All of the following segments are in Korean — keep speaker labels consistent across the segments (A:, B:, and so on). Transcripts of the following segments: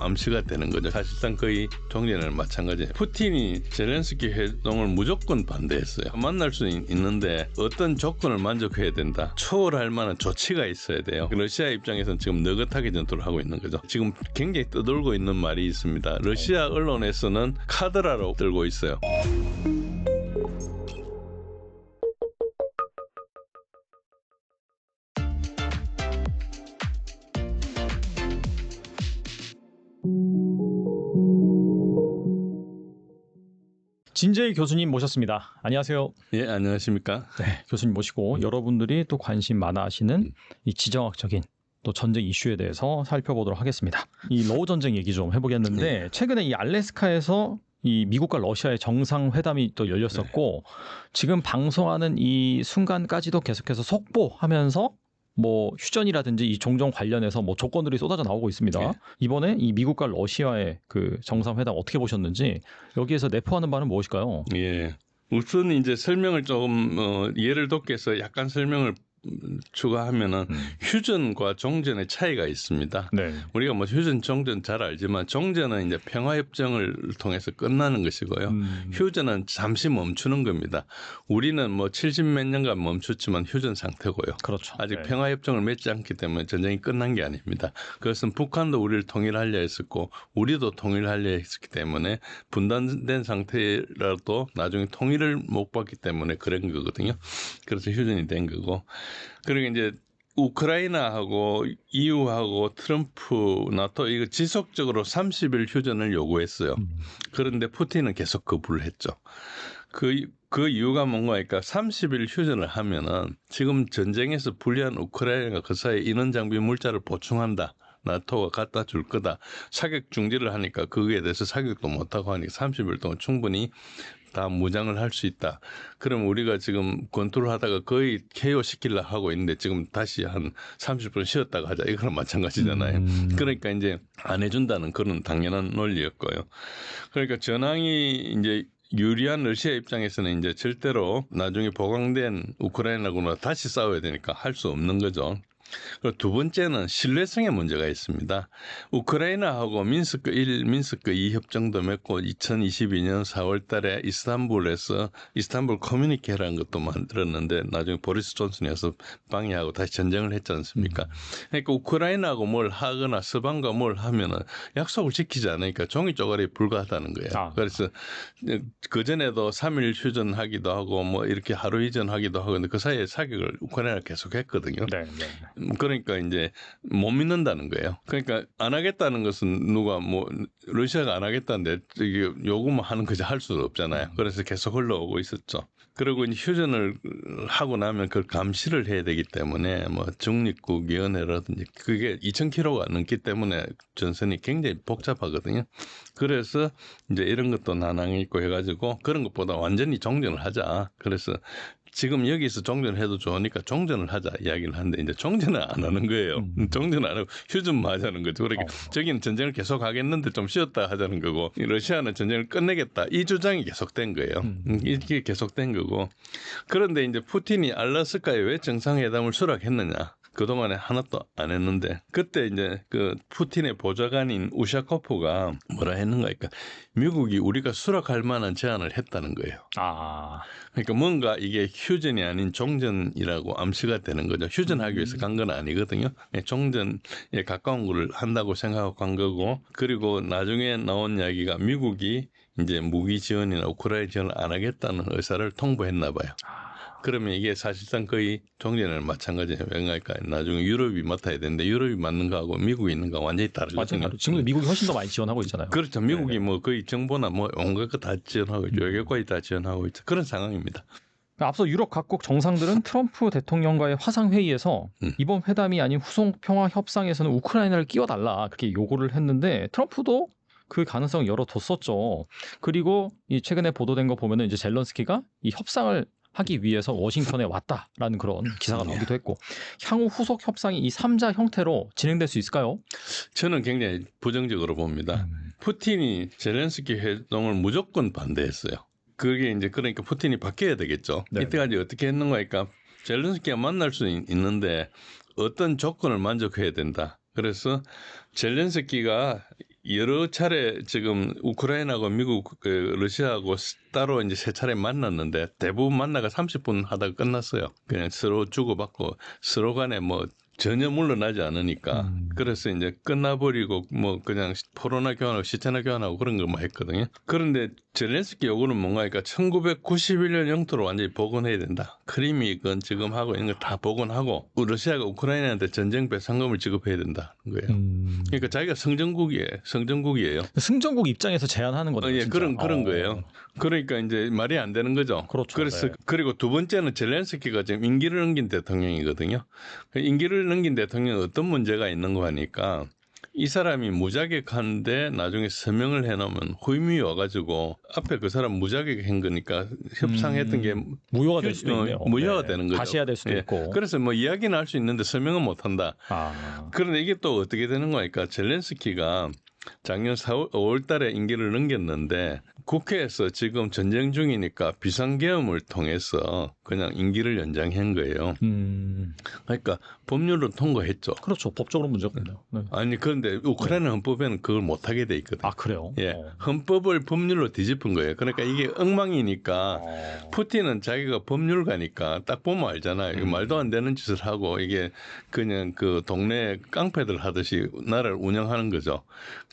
A: 암시가 되는 거죠. 사실상 거의 종전이랑 마찬가지예요. 푸틴이 젤렌스키 회동을 무조건 반대했어요. 만날 수는 있는데 어떤 조건을 만족해야 된다. 초월할 만한 조치가 있어야 돼요. 러시아 입장에서는 지금 느긋하게 전투를 하고 있는 거죠. 지금 굉장히 떠돌고 있는 말이 있습니다. 러시아 언론에서는 카드라로 들고 있어요.
B: 진재희 교수님 모셨습니다. 안녕하세요.
A: 예, 안녕하십니까?
B: 네, 교수님 모시고 여러분들이 또 관심 많아 하시는 이 지정학적인 또 전쟁 이슈에 대해서 살펴보도록 하겠습니다. 이 러우 전쟁 얘기 좀 해보겠는데 최근에 이 알래스카에서 이 미국과 러시아의 정상회담이 또 열렸었고 지금 방송하는 이 순간까지도 계속해서 속보하면서 뭐 휴전이라든지 이 종전 관련해서 뭐 조건들이 쏟아져 나오고 있습니다.
A: 네.
B: 이번에 이 미국과 러시아의 그 정상회담 어떻게 보셨는지 여기에서 내포하는 바는 무엇일까요?
A: 예. 우선 이제 설명을 조금 예를 돕겠어 약간 설명을 추가하면은 휴전과 종전의 차이가 있습니다.
B: 네.
A: 우리가 뭐 휴전, 종전 잘 알지만 종전은 이제 평화협정을 통해서 끝나는 것이고요. 휴전은 잠시 멈추는 겁니다. 우리는 뭐 70몇 년간 멈췄지만 휴전 상태고요.
B: 그렇죠.
A: 아직
B: 네.
A: 평화협정을 맺지 않기 때문에 전쟁이 끝난 게 아닙니다. 그것은 북한도 우리를 통일하려 했었고 우리도 통일하려 했기 때문에 분단된 상태라도 나중에 통일을 못 받기 때문에 그런 거거든요. 그래서 휴전이 된 거고. 그리고 이제 우크라이나하고 EU하고 트럼프, 나토 이거 지속적으로 30일 휴전을 요구했어요. 그런데 푸틴은 계속 거부를 했죠. 그 이유가 뭔가 하니까 30일 휴전을 하면은 지금 전쟁에서 불리한 우크라이나가 그 사이에 인원 장비 물자를 보충한다. 나토가 갖다 줄 거다. 사격 중지를 하니까 거기에 대해서 사격도 못하고 하니까 30일 동안 충분히 다 무장을 할 수 있다. 그럼 우리가 지금 권투를 하다가 거의 KO 시키려고 하고 있는데 지금 다시 한 30분 쉬었다가 하자. 이거랑 마찬가지잖아요. 그러니까 이제 안 해준다는 그런 당연한 논리였고요. 그러니까 전황이 이제 유리한 러시아 입장에서는 이제 절대로 나중에 보강된 우크라이나군과 다시 싸워야 되니까 할 수 없는 거죠. 그리고 두 번째는 신뢰성의 문제가 있습니다. 우크라이나하고 민스크 1, 민스크 2 협정도 맺고 2022년 4월 달에 이스탄불에서 이스탄불 커뮤니케라는 것도 만들었는데 나중에 보리스 존슨이어서 방해하고 다시 전쟁을 했지 않습니까? 그러니까 우크라이나하고 뭘 하거나 서방과 뭘 하면은 약속을 지키지 않으니까 종이 쪼가리에 불과하다는 거예요. 그래서 그전에도 3일 휴전하기도 하고 뭐 이렇게 하루 이전하기도 하고 근데 그 사이에 사격을 우크라이나가 계속 했거든요.
B: 네.
A: 그러니까 이제 못 믿는다는 거예요. 그러니까 안 하겠다는 것은 누가 뭐 러시아가 안 하겠다는데 이게 요구만 하는 거지 할 수도 없잖아요. 그래서 계속 흘러오고 있었죠. 그리고 이제 휴전을 하고 나면 그걸 감시를 해야 되기 때문에 뭐 중립국위원회라든지 그게 2,000km가 넘기 때문에 전선이 굉장히 복잡하거든요. 그래서 이제 이런 것도 난항이 있고 해가지고 그런 것보다 완전히 종전을 하자. 그래서 지금 여기서 종전을 해도 좋으니까 종전을 하자 이야기를 하는데 이제 종전을 안 하는 거예요. 종전을 안 하고 휴전만 하자는 거죠. 그러니까 저기는 전쟁을 계속 하겠는데 좀 쉬었다 하자는 거고 러시아는 전쟁을 끝내겠다. 이 주장이 계속된 거예요. 이게 계속된 거고. 그런데 이제 푸틴이 알래스카에 왜 정상회담을 수락했느냐. 그동안에 하나도 안 했는데 그때 이제 그 푸틴의 보좌관인 우샤코프가 뭐라 했는가 하니까 미국이 우리가 수락할 만한 제안을 했다는 거예요. 그러니까 뭔가 이게 휴전이 아닌 종전이라고 암시가 되는 거죠. 휴전하기 위해서 간 건 아니거든요. 종전에 가까운 걸 한다고 생각하고 간 거고 그리고 나중에 나온 이야기가 미국이 이제 무기 지원이나 우크라이나 지원을 안 하겠다는 의사를 통보했나 봐요. 그러면 이게 사실상 거의 종전이랑 마찬가지예요. 왜냐니까 나중에 유럽이 맡아야 되는데 유럽이 맡는 거하고 미국이 있는 거 완전히 다르거든요.
B: 맞아요. 지금 미국이 훨씬 더 많이 지원하고 있잖아요.
A: 그렇죠. 미국이 네네. 뭐 거의 정보나 뭐 온갖 거 다 지원하고 있죠. 외교까지 다 지원하고 있죠. 그런 상황입니다.
B: 앞서 유럽 각국 정상들은 트럼프 대통령과의 화상회의에서 이번 회담이 아닌 후속 평화 협상에서는 우크라이나를 끼워달라 그렇게 요구를 했는데 트럼프도 그 가능성을 열어뒀었죠. 그리고 이 최근에 보도된 거 보면은 이제 젤런스키가 이 협상을 하기 위해서 워싱턴에 왔다라는 그런 기사가 나오기도 했고 향후 후속 협상이 이 3자 형태로 진행될 수 있을까요?
A: 저는 굉장히 부정적으로 봅니다. 푸틴이 젤렌스키 회동을 무조건 반대했어요. 그게 이제 그러니까 푸틴이 바뀌어야 되겠죠. 네. 이때까지 어떻게 했는가 하니까 젤렌스키가 만날 수 있는데 어떤 조건을 만족해야 된다. 그래서 젤렌스키가 여러 차례 지금 우크라이나하고 미국, 러시아하고 따로 이제 세 차례 만났는데 대부분 만나가 30분 하다가 끝났어요. 그냥 서로 주고받고 서로 간에 뭐 전혀 물러나지 않으니까. 그래서 이제 끝나버리고 뭐 그냥 포로나 교환하고 시체나 교환하고 그런 것만 했거든요. 그런데 젤렌스키 요구는 뭔가 하니까 1991년 영토를 완전히 복원해야 된다. 크림이건 지금 하고 이런 거 다 복원하고 러시아가 우크라이나한테 전쟁 배상금을 지급해야 된다는 거예요. 그러니까 자기가 성전국이에요.
B: 승전국 입장에서 제안하는 거네요.
A: 예,
B: 진짜.
A: 그런 거예요. 그러니까 이제 말이 안 되는 거죠.
B: 그렇죠.
A: 그래서
B: 네.
A: 그리고 두 번째는 젤렌스키가 지금 임기를 넘긴 대통령이거든요. 임기를 넘긴 대통령은 어떤 문제가 있는 거 하니까 이 사람이 무자격한데 나중에 서명을 해놓으면 후임이 와가지고 앞에 그 사람 무자격한 거니까 협상했던 게
B: 무효가 될 수도 있네요.
A: 무효가
B: 네.
A: 되는 거죠.
B: 다시 해야 될 수도
A: 예.
B: 있고.
A: 그래서 뭐 이야기는 할 수 있는데 서명은 못한다.
B: 아.
A: 그런데 이게 또 어떻게 되는 거니까 젤렌스키가 작년 5월 달에 임기를 넘겼는데 국회에서 지금 전쟁 중이니까 비상계엄을 통해서 그냥 임기를 연장한 거예요. 그러니까 법률로 통과했죠.
B: 그렇죠. 법적으로 문제가 없네요. 네.
A: 아니 그런데 우크라이나 헌법에는 그걸 못하게 돼 있거든요.
B: 아 그래요?
A: 예, 헌법을 법률로 뒤집은 거예요. 그러니까 이게 엉망이니까 푸틴은 자기가 법률가니까 딱 보면 알잖아요. 이거 말도 안 되는 짓을 하고 이게 그냥 그 동네 깡패들 하듯이 나라를 운영하는 거죠.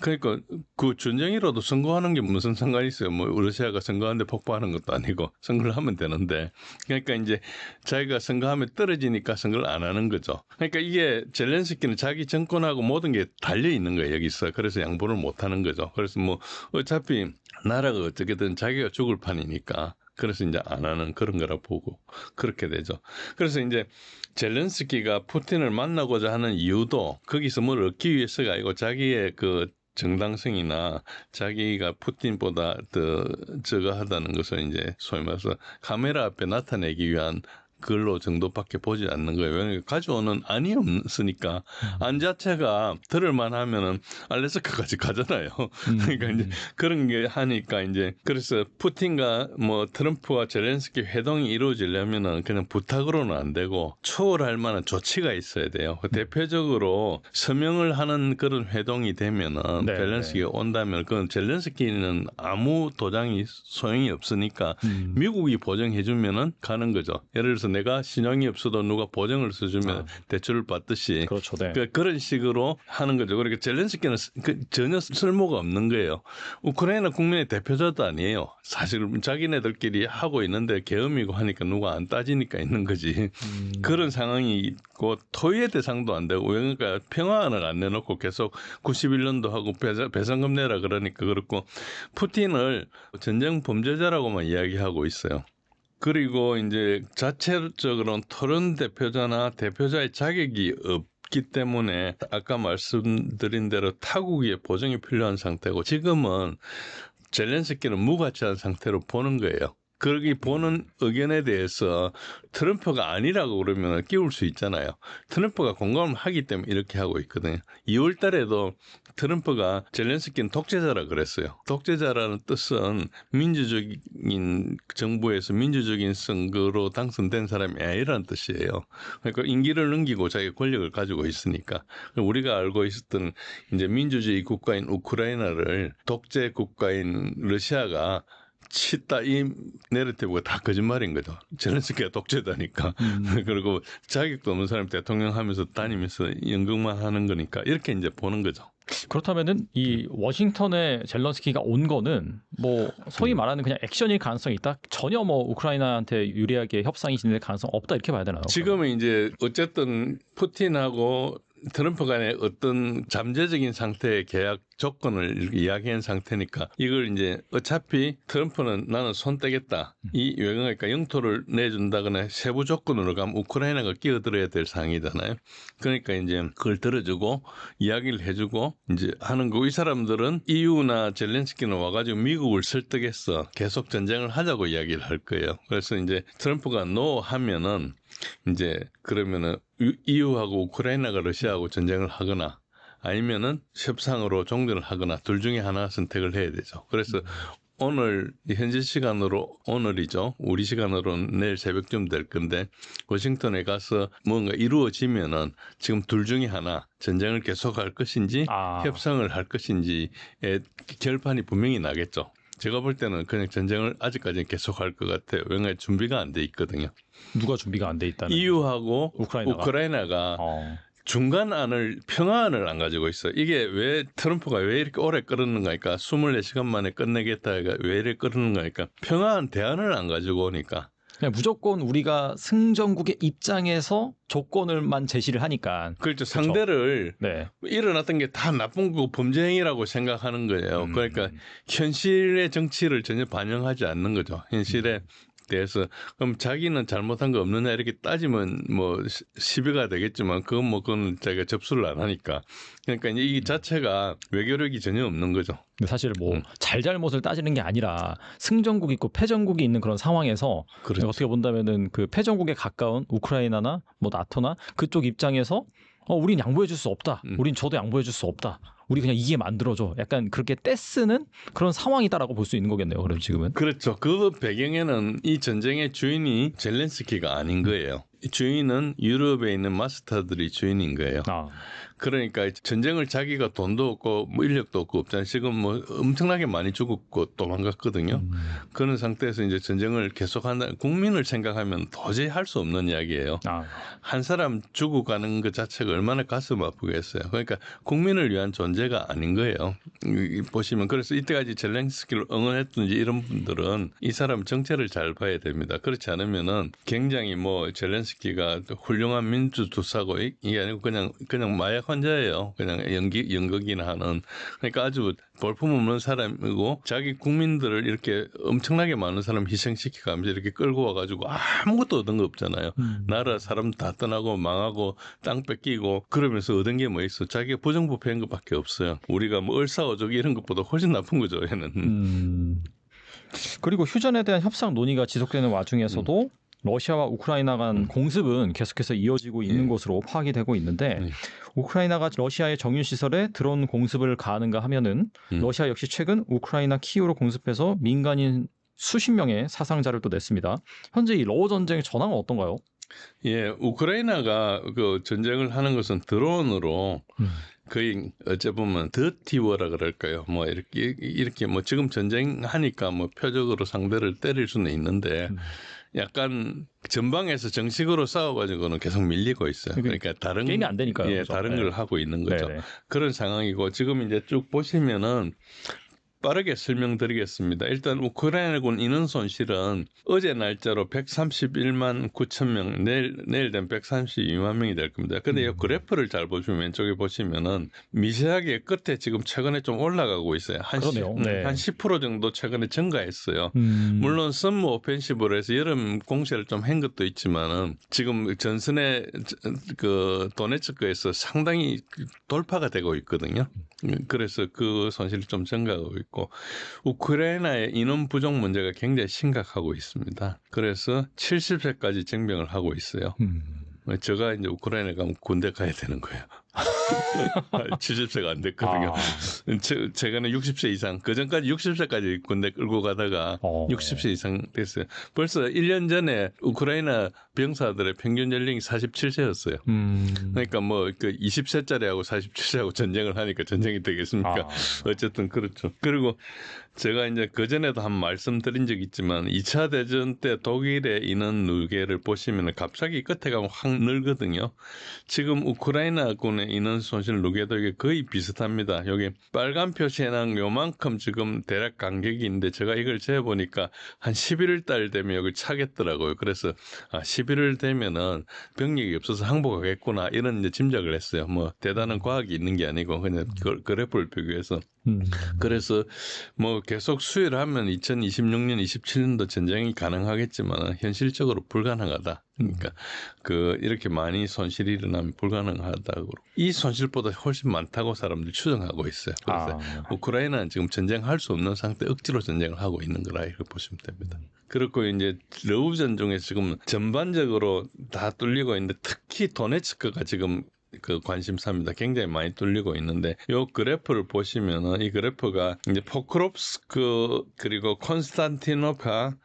A: 그러니까 그 전쟁이라도 선거하는 게 무슨 상관이 있어요. 뭐 러시아가 선거하는데 폭파하는 것도 아니고 선거를 하면 되는데 그러니까 이제 자기가 선거하면 떨어지니까 선거를 안 하는 거죠. 그러니까 이게 젤렌스키는 자기 정권하고 모든 게 달려 있는 거예요. 여기서. 그래서 양보를 못 하는 거죠. 그래서 뭐 어차피 나라가 어떻게든 자기가 죽을 판이니까 그래서 이제 안 하는 그런 거라 보고 그렇게 되죠. 그래서 이제 젤렌스키가 푸틴을 만나고자 하는 이유도 거기서 뭘 얻기 위해서가 아니고 자기의 그 정당성이나 자기가 푸틴보다 더 저거 하다는 것을 이제 소위 말해서 카메라 앞에 나타내기 위한 글로 정도밖에 보지 않는 거예요. 왜냐하면 가져오는 안이 없으니까 안 자체가 들을만 하면은 알래스카까지 가잖아요. 그러니까 이제 그런 게 하니까 이제 그래서 푸틴과 뭐 트럼프와 젤렌스키 회동이 이루어지려면은 그냥 부탁으로는 안 되고 초월할 만한 조치가 있어야 돼요. 대표적으로 서명을 하는 그런 회동이 되면은
B: 네,
A: 젤렌스키가 온다면 그건 젤렌스키는 아무 도장이 소용이 없으니까 미국이 보정해주면은 가는 거죠. 예를 들어서 내가 신용이 없어도 누가 보증을 써주면 대출을 받듯이
B: 그렇죠. 네.
A: 그런 식으로 하는 거죠. 그러니까 젤렌스키는 전혀 쓸모가 없는 거예요. 우크라이나 국민의 대표자도 아니에요. 사실 자기네들끼리 하고 있는데 계엄이고 하니까 누가 안 따지니까 있는 거지. 그런 상황이 있고 토의의 대상도 안 되고 그러니까 평화안을 안 내놓고 계속 91년도 하고 배상금 내라 그러니까 그렇고 푸틴을 전쟁 범죄자라고만 이야기하고 있어요. 그리고 이제 자체적으로는 토론 대표자나 대표자의 자격이 없기 때문에 아까 말씀드린 대로 타국의 보증이 필요한 상태고 지금은 젤렌스키는 무가치한 상태로 보는 거예요. 거기 보는 의견에 대해서 트럼프가 아니라고 그러면 끼울 수 있잖아요. 트럼프가 공감을 하기 때문에 이렇게 하고 있거든요. 2월 달에도 트럼프가 젤렌스키는 독재자라 그랬어요. 독재자라는 뜻은 민주적인 정부에서 민주적인 선거로 당선된 사람이 아니라는 뜻이에요. 그러니까 임기를 넘기고 자기 권력을 가지고 있으니까. 우리가 알고 있었던 이제 민주주의 국가인 우크라이나를 독재 국가인 러시아가 치다 이 내러티브가 다 거짓말인 거죠. 젤렌스키가 독재자니까. 그리고 자격도 없는 사람 대통령 하면서 다니면서 연극만 하는 거니까 이렇게 이제 보는 거죠.
B: 그렇다면은 이 워싱턴에 젤런스키가 온 거는 뭐 소위 말하는 그냥 액션일 가능성이 있다. 전혀 뭐 우크라이나한테 유리하게 협상이 진행될 가능성 없다 이렇게 봐야 되나요?
A: 지금은 이제 어쨌든 푸틴하고 트럼프 간의 어떤 잠재적인 상태의 계약 조건을 이야기한 상태니까 이걸 이제 어차피 트럼프는 나는 손 떼겠다. 이 외경이니까 영토를 내준다거나 세부 조건으로 가면 우크라이나가 끼어들어야 될 상황이잖아요. 그러니까 이제 그걸 들어주고 이야기를 해주고 이제 하는 거고 이 사람들은 EU나 젤렌스키는 와가지고 미국을 설득해서 계속 전쟁을 하자고 이야기를 할 거예요. 그래서 이제 트럼프가 노 하면은 이제 그러면은 EU하고 우크라이나가 러시아하고 전쟁을 하거나 아니면은 협상으로 종전을 하거나 둘 중에 하나 선택을 해야 되죠. 그래서 오늘 현지 시간으로 오늘이죠. 우리 시간으로는 내일 새벽쯤 될 건데 워싱턴에 가서 뭔가 이루어지면은 지금 둘 중에 하나 전쟁을 계속할 것인지 협상을 할 것인지의 결판이 분명히 나겠죠. 제가 볼 때는 그냥 전쟁을 아직까지는 계속할 것 같아요. 왜냐하면 준비가 안 돼 있거든요.
B: 누가 준비가 안 돼 있다는?
A: EU하고 우크라이나가 중간안을 평화안을 안 가지고 있어요. 이게 왜 트럼프가 왜 이렇게 오래 끌었는가 하니까 24시간 만에 끝내겠다가 왜 이렇게 끌었는가 하니까 평화안 대안을 안 가지고 오니까
B: 그냥 무조건 우리가 승전국의 입장에서 조건을만 제시를 하니까.
A: 그렇죠. 상대를
B: 네.
A: 일어났던 게 다 나쁜 거고 범죄 행위라고 생각하는 거예요. 그러니까 현실의 정치를 전혀 반영하지 않는 거죠. 현실에 대해서 그럼 자기는 잘못한 거 없느냐 이렇게 따지면 뭐 시비가 되겠지만 그건 자기가 접수를 안 하니까 그러니까 이 자체가 외교력이 전혀 없는 거죠.
B: 근데 사실 뭐 잘잘못을 따지는 게 아니라 승전국이 있고 패전국이 있는 그런 상황에서
A: 그렇죠.
B: 어떻게 본다면은 그 패전국에 가까운 우크라이나나 뭐 나토나 그쪽 입장에서 우린 양보해 줄 수 없다. 우린 저도 양보해 줄 수 없다. 우리 그냥 이게 만들어줘. 약간 그렇게 떼쓰는 그런 상황이다라고 볼 수 있는 거겠네요. 그럼 지금은.
A: 그렇죠. 그 배경에는 이 전쟁의 주인이 젤렌스키가 아닌 거예요. 주인은 유럽에 있는 마스터들이 주인인 거예요. 그러니까 전쟁을 자기가 돈도 없고 뭐 인력도 없고 없잖아요. 지금 뭐 엄청나게 많이 죽었고 도망갔거든요. 그런 상태에서 이제 전쟁을 계속한다. 국민을 생각하면 도저히 할 수 없는 이야기예요. 한 사람 죽어가는 것 자체가 얼마나 가슴 아프겠어요. 그러니까 국민을 위한 존재가 아닌 거예요. 보시면 그래서 이때까지 젤렌스키를 응원했든지 이런 분들은 이 사람 정체를 잘 봐야 됩니다. 그렇지 않으면은 굉장히 뭐 젤렌스키가 훌륭한 민주투사고 이게 아니고 그냥 마약 환자예요. 그냥 연극이나 하는. 그러니까 아주 볼품없는 사람이고 자기 국민들을 이렇게 엄청나게 많은 사람 희생시키면서 이렇게 끌고 와가지고 아무것도 얻은 거 없잖아요. 나라 사람 다 떠나고 망하고 땅 뺏기고 그러면서 얻은 게 뭐 있어. 자기가 부정부패한 것밖에 없어요. 우리가 뭐 을사오적 이런 것보다 훨씬 나쁜 거죠. 얘는.
B: 그리고 휴전에 대한 협상 논의가 지속되는 와중에서도 러시아와 우크라이나 간 공습은 계속해서 이어지고 있는 것으로 파악이 되고 있는데 우크라이나가 러시아의 정유시설에 드론 공습을 가하는가 하면은 러시아 역시 최근 우크라이나 키이우로 공습해서 민간인 수십 명의 사상자를 또 냈습니다. 현재 이 러우 전쟁의 전황은 어떤가요?
A: 예, 우크라이나가 그 전쟁을 하는 것은 드론으로 거의 어째 보면 더티워라 그럴까요? 뭐 이렇게 뭐 지금 전쟁하니까 뭐 표적으로 상대를 때릴 수는 있는데 약간 전방에서 정식으로 싸워가지고는 계속 밀리고 있어요. 그러니까 다른
B: 게임이 안 되니까요.
A: 예,
B: 그렇죠?
A: 다른 걸 하고 있는 거죠.
B: 네네.
A: 그런 상황이고 지금 이제 쭉 보시면은. 빠르게 설명드리겠습니다. 일단 우크라이나군 인원 손실은 어제 날짜로 131만 9천 명, 내일 되면 132만 명이 될 겁니다. 근데 이 그래프를 잘 보시면 왼쪽에 보시면은 미세하게 끝에 지금 최근에 좀 올라가고 있어요. 한 10% 정도 최근에 증가했어요. 물론 썸머 오펜시브로 해서 여름 공세를 좀 한 것도 있지만은 지금 전선의 그 도네츠크에서 상당히 돌파가 되고 있거든요. 그래서 그 손실이 좀 증가하고 있고 우크라이나의 인원 부족 문제가 굉장히 심각하고 있습니다. 그래서 70세까지 징병을 하고 있어요. 제가 이제 우크라이나 가면 군대 가야 되는 거예요. 70세가 안 됐거든요. 최근에 60세 이상, 그 전까지 60세까지 군대 끌고 가다가 60세 이상 됐어요. 벌써 1년 전에 우크라이나 병사들의 평균 연령이 47세였어요. 그러니까 뭐 그 20세짜리하고 47세하고 전쟁을 하니까 전쟁이 되겠습니까? 어쨌든 그렇죠. 그리고 제가 이제 그 전에도 한 말씀드린 적이 있지만 2차 대전 때 독일의 인원 누계를 보시면 갑자기 끝에 가면 확 늘거든요. 지금 우크라이나군의 인원 손실 누계도 이게 거의 비슷합니다. 여기 빨간 표시에는 요만큼 지금 대략 간격이 있는데 제가 이걸 재보니까 한 11월 달 되면 여기 차겠더라고요. 그래서 11월 되면은 병력이 없어서 항복하겠구나 이런 이제 짐작을 했어요. 뭐 대단한 과학이 있는 게 아니고 그냥 그래프를 비교해서. 그래서 뭐 계속 수혜를 하면 2026년, 27년도 전쟁이 가능하겠지만 현실적으로 불가능하다. 그러니까 이렇게 많이 손실이 일어나면 불가능하다고. 이 손실보다 훨씬 많다고 사람들이 추정하고 있어요. 그래서 우크라이나는 지금 전쟁할 수 없는 상태, 억지로 전쟁을 하고 있는 거라 이렇게 보시면 됩니다. 그렇고 이제 러우 전중에 지금 전반적으로 다 뚫리고 있는데 특히 도네츠크가 지금 그 관심사입니다. 굉장히 많이 뚫리고 있는데 요 그래프를 보시면은 이 그래프가 이제 포크롭스크 그리고 콘스탄티노카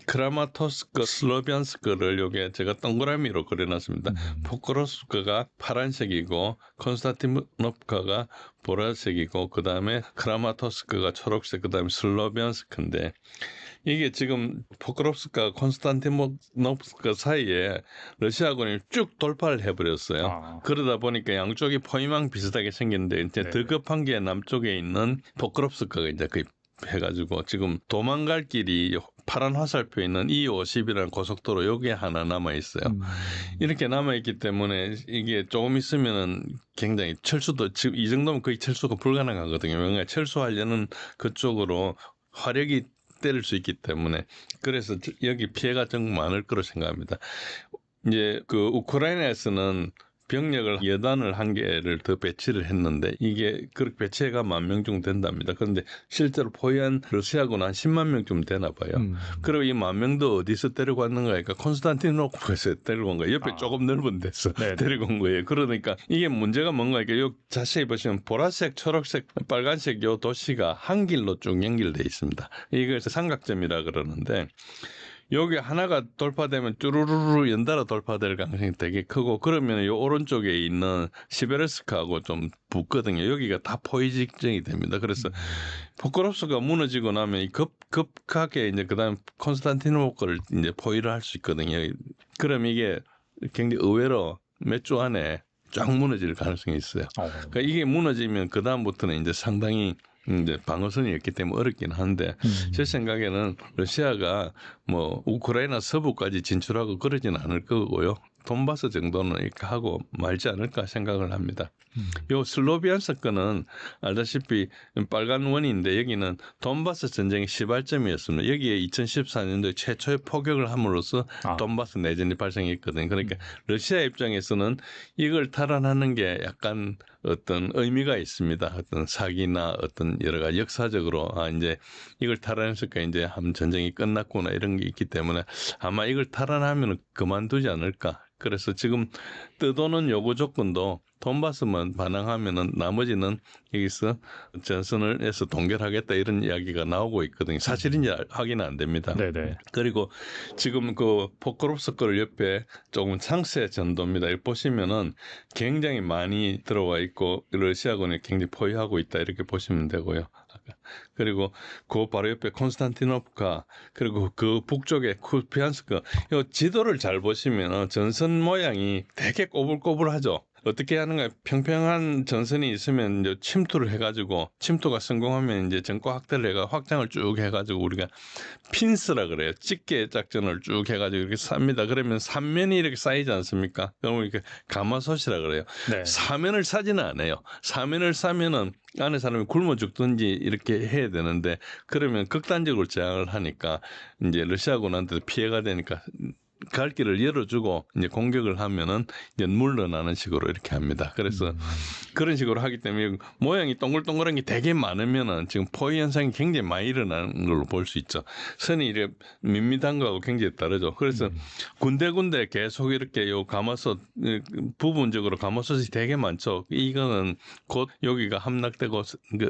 A: 크라마토스크, 슬로비안스크를 요게 제가 동그라미로 그려놨습니다. 포크롭스크가 파란색이고 콘스탄티노프카가 보라색이고 그 다음에 크라마토스크가 초록색, 그 다음에 슬로비안스크인데 이게 지금 포크롭스크와 콘스탄티노프카 사이에 러시아군이 쭉 돌파를 해버렸어요. 그러다 보니까 양쪽이 포위망 비슷하게 생겼는데 이제 더 급한 게 남쪽에 있는 포크롭스크가 이제 거의 해가지고 지금 도망갈 길이 파란 화살표 있는 E50이라는 고속도로 여기에 하나 남아 있어요. 이렇게 남아 있기 때문에 이게 조금 있으면은 굉장히 철수도 지금 이 정도면 거의 철수가 불가능하거든요. 왜냐하면 철수하려는 그쪽으로 화력이 때릴 수 있기 때문에 그래서 여기 피해가 정말 많을 거로 생각합니다. 이제 그 우크라이나에서는 병력을 여단을 한 개를 더 배치를 했는데 이게 그렇게 배치가 10,000명 정도 된답니다. 그런데 실제로 포위한 러시아군은 한 10만 명쯤 되나 봐요. 그리고 이 10,000명도 어디서 데리고 왔는가 하니까 콘스탄티노프에서 데리고 온 거예요. 옆에 조금 넓은 데서 데리고 온 거예요. 그러니까 이게 문제가 뭔가 이게 자세히 보시면 보라색, 초록색, 빨간색 요 도시가 한 길로 쭉 연결돼 있습니다. 이것을 삼각점이라 그러는데 여기 하나가 돌파되면 쭈루루루 연달아 돌파될 가능성이 되게 크고 그러면 이 오른쪽에 있는 시베르스크하고 좀 붙거든요. 여기가 다 포위 직전이 됩니다. 그래서 포크롭스크가 무너지고 나면 급하게 이제 그다음 콘스탄티노프를 이제 포위를 할 수 있거든요. 그럼 이게 굉장히 의외로 몇 주 안에 쫙 무너질 가능성이 있어요. 그러니까 이게 무너지면 그 다음부터는 이제 상당히 이제 방어선이 있기 때문에 어렵긴 한데 제 생각에는 러시아가 뭐 우크라이나 서부까지 진출하고 그러진 않을 거고요. 돈바스 정도는 이렇게 하고 말지 않을까 생각을 합니다. 요 슬로비안스크는 알다시피 빨간 원인데 여기는 돈바스 전쟁의 시발점이었습니다. 여기에 2014년도에 최초의 포격을 함으로써 돈바스 내전이 발생했거든요. 그러니까 러시아 입장에서는 이걸 탈환하는 게 약간 어떤 의미가 있습니다. 어떤 사기나 어떤 여러 가지 역사적으로 이제 이걸 탈환했으니까 이제 한 전쟁이 끝났구나 이런 게 있기 때문에 아마 이걸 탈환하면 그만두지 않을까. 그래서 지금 떠도는 요구 조건도 돈바스만 반항하면은 나머지는 여기서 전선을 해서 동결하겠다 이런 이야기가 나오고 있거든요. 사실인지 확인은 안 됩니다.
B: 네네.
A: 그리고 지금 그 포크롭스크를 옆에 조금 창세 전도입니다. 여기 보시면은 굉장히 많이 들어와 있고 러시아군이 굉장히 포위하고 있다 이렇게 보시면 되고요. 그리고 그 바로 옆에 콘스탄티노프카 그리고 그 북쪽에 쿠피안스크 이 지도를 잘 보시면 전선 모양이 되게 꼬불꼬불하죠. 어떻게 하는가 평평한 전선이 있으면 이제 침투를 해가지고 침투가 성공하면 이제 전과 확대를 해가 확장을 쭉 해가지고 우리가 핀스라 그래요. 집게 작전을 쭉 해가지고 이렇게 쌉니다. 그러면 삼면이 이렇게 쌓이지 않습니까? 그러면 이렇게 가마솥이라 그래요.
B: 네.
A: 사면을 싸지는 않아요. 사면을 싸면은 안에 사람이 굶어 죽든지 이렇게 해야 되는데 그러면 극단적으로 제한을 하니까 이제 러시아군한테도 피해가 되니까 갈 길을 열어주고 이제 공격을 하면은 이제 물러나는 식으로 이렇게 합니다. 그래서 그런 식으로 하기 때문에 모양이 동글동글한 게 되게 많으면은 지금 포위 현상이 굉장히 많이 일어나는 걸로 볼 수 있죠. 선이 이렇게 밋밋한 거하고 굉장히 다르죠. 그래서 군데군데 계속 이렇게 요 가마솥 부분적으로 가마솥이 되게 많죠. 이거는 곧 여기가 함락되고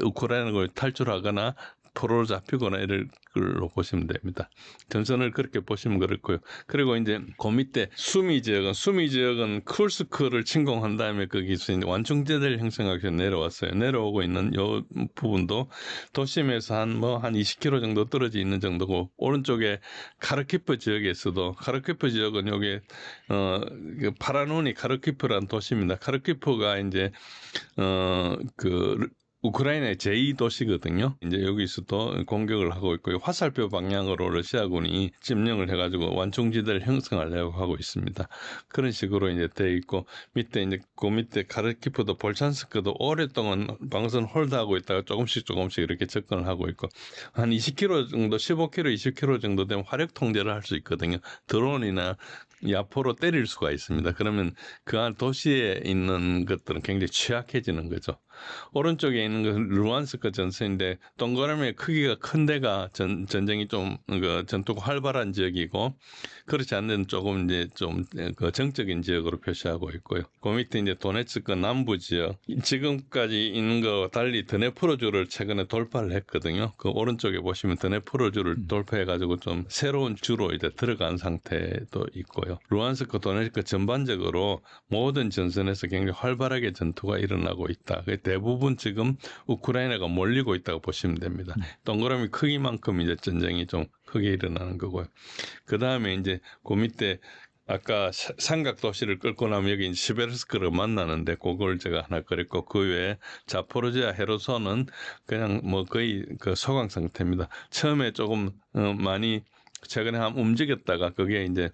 A: 우크라이나를 탈출하거나 포로로 잡히거나 이럴 걸로 보시면 됩니다. 전선을 그렇게 보시면 그렇고요. 그리고 이제 그 밑에 수미 지역은 쿠르스크를 침공한 다음에 거기서 이제 완충지대를 형성하기 위해서 내려왔어요. 내려오고 있는 요 부분도 도심에서 한 20km 정도 떨어져 있는 정도고 오른쪽에 카르키프 지역에서도 카르키프 지역은 여기 그 파라논이 카르키프라는 도시입니다. 카르키프가 이제 우크라이나의 제2도시거든요. 이제 여기서도 공격을 하고 있고요. 화살표 방향으로 러시아군이 점령을 해가지고 완충지대를 형성하려고 하고 있습니다. 그런 식으로 이제 돼 있고 밑에 이제 그 밑에 카르키프도 볼찬스크도 오랫동안 방선 홀드하고 있다가 조금씩 이렇게 접근을 하고 있고 한 20km 정도, 15km, 20km 정도 되면 화력 통제를 할 수 있거든요. 드론이나 야포로 때릴 수가 있습니다. 그러면 그 안 도시에 있는 것들은 굉장히 취약해지는 거죠. 오른쪽에 있는 것은 루안스크 전선인데 동그라미의 크기가 큰 데가 전쟁이 좀 그 전투가 활발한 지역이고 그렇지 않는 데는 조금 이제 좀 그 정적인 지역으로 표시하고 있고요. 그 밑에 이제 도네츠크 남부 지역 지금까지 있는 거와 달리 드네프로주를 최근에 돌파를 했거든요. 그 오른쪽에 보시면 드네프로주를 돌파해가지고 좀 새로운 주로 이제 들어간 상태도 있고요. 루안스크 도네츠크 전반적으로 모든 전선에서 굉장히 활발하게 전투가 일어나고 있다. 대부분 지금 우크라이나가 몰리고 있다고 보시면 됩니다. 동그라미 크기만큼 이제 전쟁이 좀 크게 일어나는 거고요. 그 다음에 이제 그 밑에 아까 삼각 도시를 끌고 나면 여기 시베르스크를 만나는데 그걸 제가 하나 그렸고 그 외에 자포로지아 헤르손은 그냥 뭐 거의 그 소강 상태입니다. 처음에 조금 많이 최근에 한번 움직였다가 그게 이제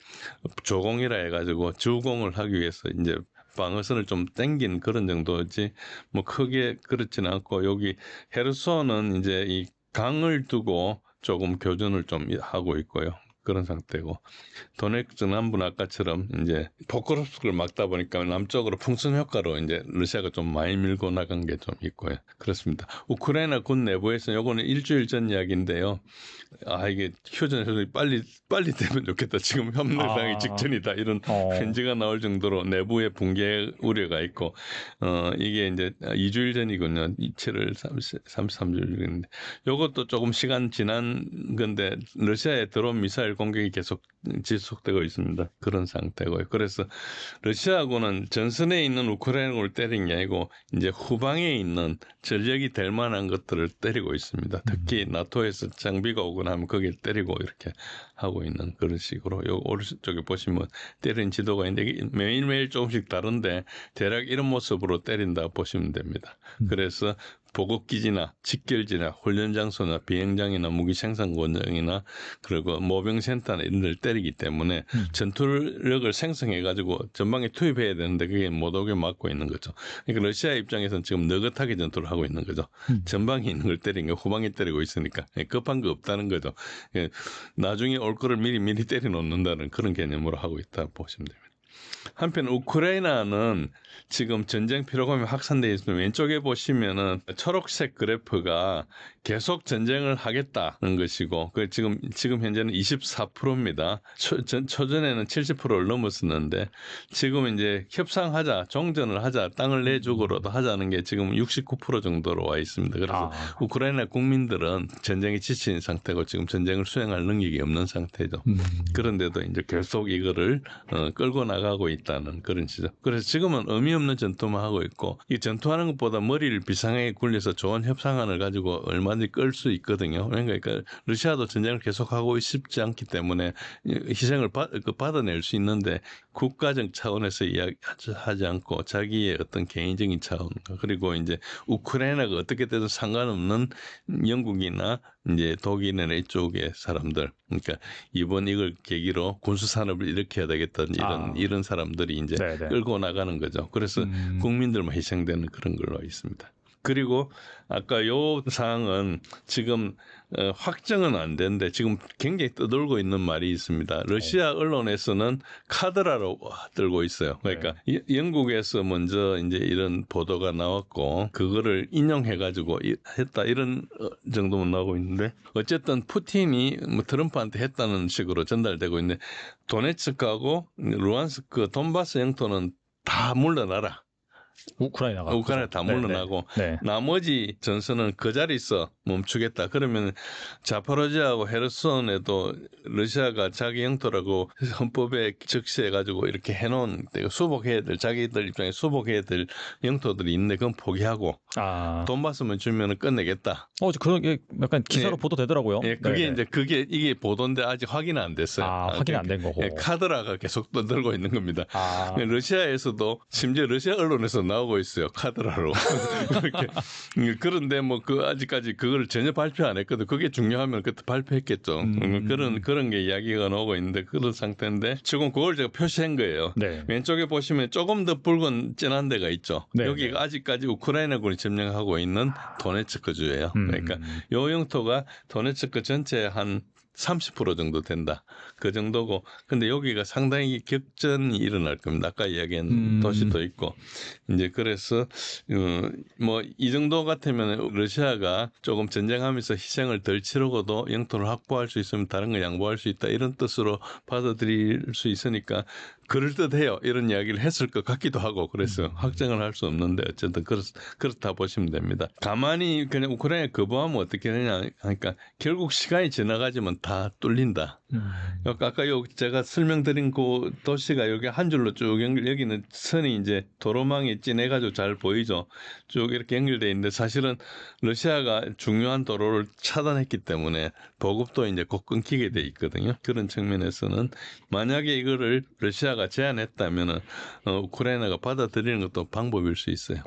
A: 조공이라 해가지고 주공을 하기 위해서 이제 방어선을 좀 땡긴 그런 정도지 뭐 크게 그렇지는 않고 여기 헤르손은 이제 이 강을 두고 조금 교전을 좀 하고 있고요. 그런 상태고 도네츠 남부는 아까처럼 이제 포크로프스크를 막다 보니까 남쪽으로 풍선 효과로 이제 러시아가 좀 많이 밀고 나간 게 좀 있고요. 그렇습니다. 우크라이나 군 내부에서는 요거는 일주일 전 이야기인데요. 아 이게 휴전이 빨리 되면 좋겠다. 지금 협력당이 직전이다. 이런 편지가 나올 정도로 내부의 붕괴 우려가 있고 이게 이제 2주일 전이군요. 7월 33주일인데 요것도 조금 시간 지난 건데 러시아에 들어온 미사일 공격이 계속 지속되고 있습니다. 그런 상태고요. 그래서 러시아군은 전선에 있는 우크라이나군을 때린 게 아니고 이제 후방에 있는 전력이 될 만한 것들을 때리고 있습니다. 특히 나토에서 장비가 오거나 하면 거기를 때리고 이렇게 하고 있는 그런 식으로 요 오른쪽에 보시면 때린 지도가 있는데 매일매일 조금씩 다른데 대략 이런 모습으로 때린다 보시면 됩니다. 그래서 보급기지나 직결지나 훈련 장소나 비행장이나 무기 생산 공장이나 그리고 모병센터나 이런 데를 때리기 때문에 전투력을 생성해가지고 전방에 투입해야 되는데 그게 못 오게 막고 있는 거죠. 그러니까 러시아 입장에서는 지금 느긋하게 전투를 하고 있는 거죠. 전방에 있는 걸 때린 거 후방에 때리고 있으니까 급한 거 없다는 거죠. 나중에 올 거를 미리 때려 놓는다는 그런 개념으로 하고 있다 보시면 됩니다. 한편 우크라이나는 지금 전쟁 피로감이 확산되어 있으면 왼쪽에 보시면은 초록색 그래프가 계속 전쟁을 하겠다는 것이고 그 지금 현재는 24%입니다. 초전에는 70%를 넘었었는데 지금 이제 협상하자, 종전을 하자, 땅을 내주고라도 하자는 게 지금 69% 정도로 와 있습니다. 그래서 우크라이나 국민들은 전쟁에 지친 상태고 지금 전쟁을 수행할 능력이 없는 상태죠. 그런데도 이제 계속 이거를 끌고 나가고 있다는 그런 시죠. 그래서 지금은 의미 없는 전투만 하고 있고 이 전투하는 것보다 머리를 비상하게 굴려서 좋은 협상안을 가지고 얼마든지 끌 수 있거든요. 그러니까 러시아도 전쟁을 계속하고 싶지 않기 때문에 희생을 받아낼 수 있는데 국가적 차원에서 이야기하지 않고 자기의 어떤 개인적인 차원 그리고 이제 우크라이나가 어떻게 되든 상관없는 영국이나 이제 독일이나 이쪽의 사람들 그러니까 이번 이걸 계기로 군수 산업을 일으켜야 되겠다는 이런 사람들이 이제
B: 네네.
A: 끌고 나가는 거죠. 그래서 국민들만 희생되는 그런 걸로 있습니다. 그리고 아까 요 사항은 지금 확정은 안 되는데 지금 굉장히 떠돌고 있는 말이 있습니다. 러시아 언론에서는 카드라로 들고 있어요. 그러니까 영국에서 먼저 이제 이런 보도가 나왔고 그거를 인용해가지고 했다 이런 정도만 나오고 있는데 어쨌든 푸틴이 뭐 트럼프한테 했다는 식으로 전달되고 있는데 도네츠크하고 루안스크 돈바스 영토는 다 물러나라.
B: 우크라이나가
A: 다 물러나고 나머지 전선은 그 자리에서 멈추겠다. 그러면 자포로지아하고 헤르손에도 러시아가 자기 영토라고 헌법에 적시해가지고 이렇게 해놓은 수복해야 될 자기들 입장에 수복해야 될 영토들이 있는데 그건 포기하고 돈바스만 주면은 끝내겠다.
B: 그런 게 약간 기사로 보도되더라고요.
A: 그게 이제 이게 보도인데 아직 확인은 안 됐어요.
B: 확인 안 된 거고.
A: 카드라가 계속 떠들고 있는 겁니다. 러시아에서도 심지어 러시아 언론에서 나오고 있어요. 카드라로. 그런데 뭐 아직까지 그걸 전혀 발표 안 했거든. 그게 중요하면 그때 발표했겠죠. 그런 게 이야기가 나오고 있는데 그런 상태인데 지금 그걸 제가 표시한 거예요. 왼쪽에 보시면 조금 더 붉은 진한 데가 있죠. 여기가 아직까지 우크라이나군이 점령하고 있는 도네츠크주예요. 그러니까 요 영토가 도네츠크 전체 한 30% 정도 된다. 그 정도고. 근데 여기가 상당히 격전이 일어날 겁니다. 아까 이야기한 도시도 있고. 이제 그래서 뭐 이 정도 같으면 러시아가 조금 전쟁하면서 희생을 덜 치르고도 영토를 확보할 수 있으면 다른 걸 양보할 수 있다. 이런 뜻으로 받아들일 수 있으니까 그럴듯해요. 이런 이야기를 했을 것 같기도 하고 그래서 확정을 할 수 없는데 어쨌든 그렇다 보시면 됩니다. 가만히 그냥 우크라이나 거부하면 어떻게 되냐 하니까 결국 시간이 지나가지만 다 뚫린다. 아까 제가 설명드린 그 도시가 여기 한 줄로 쭉 여기는 선이 이제 도로망이 진해가지고 잘 보이죠. 쭉 이렇게 연결돼 있는데 사실은 러시아가 중요한 도로를 차단했기 때문에 보급도 이제 곧 끊기게 돼 있거든요. 그런 측면에서는 만약에 이거를 러시아가 제안했다면은 우크라이나가 받아들이는 것도 방법일 수 있어요.